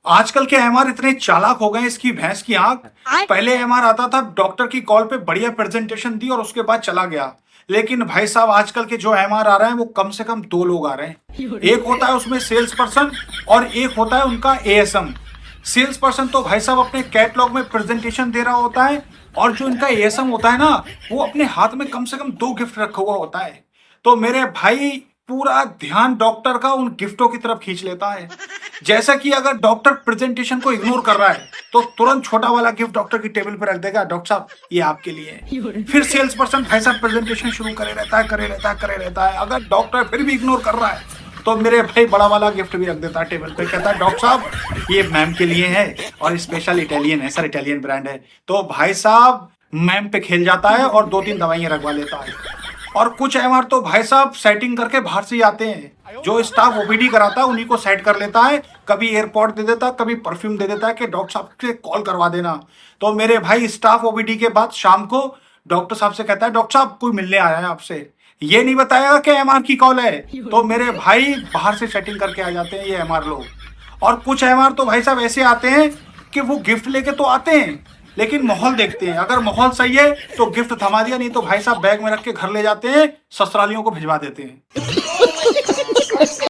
आजकल के एमआर इतने चालाक हो गए, इसकी भैंस की आंख। पहले एमआर आता था, डॉक्टर की कॉल पे बढ़िया प्रेजेंटेशन दी और उसके बाद चला गया। लेकिन भाई साहब आजकल के जो एमआर आ रहे हैं वो कम से कम दो लोग आ रहे हैं। एक होता है उसमें सेल्स पर्सन और एक होता है उनका एएसएम। सेल्स पर्सन तो भाई साहब अपने कैटलॉग में प्रेजेंटेशन दे रहा होता है, और जो इनका एएसएम होता है ना, वो अपने हाथ में कम से कम दो गिफ्ट रखा हुआ होता है। तो मेरे भाई पूरा ध्यान डॉक्टर का उन गिफ्टों की तरफ खींच लेता है। जैसा कि अगर डॉक्टर प्रेजेंटेशन को इग्नोर कर रहा है तो तुरंत छोटा वाला गिफ्ट डॉक्टर की टेबल पर रख देगा, डॉक्टर साहब ये आपके लिए है। फिर सेल्स पर्सन भाई साहब प्रेजेंटेशन शुरू करे रहता है, करे रहता है, करे रहता है। अगर डॉक्टर फिर भी इग्नोर कर रहा है तो मेरे भाई बड़ा वाला गिफ्ट भी रख देता है टेबल पे, कहता है डॉक्टर साहब ये मैम के लिए है और स्पेशल इटालियन है सर, इटालियन ब्रांड है। तो भाई साहब मैम पे खेल जाता है और दो तीन दवाइयां रखवा लेता है। और कुछ एमआर तो भाई साहब सेटिंग करके बाहर से ही आते हैं। जो स्टाफ ओपीडी कराता है उन्हीं को सेट कर लेता है, कभी एयरपोर्ट दे देता है, कभी परफ्यूम दे देता है कि डॉक्टर साहब से कॉल करवा देना। तो मेरे भाई स्टाफ ओपीडी के बाद शाम को डॉक्टर साहब से कहता है डॉक्टर साहब कोई मिलने आया है आपसे, ये नहीं बताएगा कि एमआर की कॉल है। तो मेरे भाई बाहर से सेटिंग करके आ जाते हैं ये एमआर लोग। और कुछ एमआर तो भाई साहब ऐसे आते हैं कि वो गिफ्ट लेके तो आते हैं लेकिन माहौल देखते हैं, अगर माहौल सही है तो गिफ्ट थमा दिया, नहीं तो भाई साहब बैग में रख के घर ले जाते हैं, ससुरालियों को भिजवा देते हैं।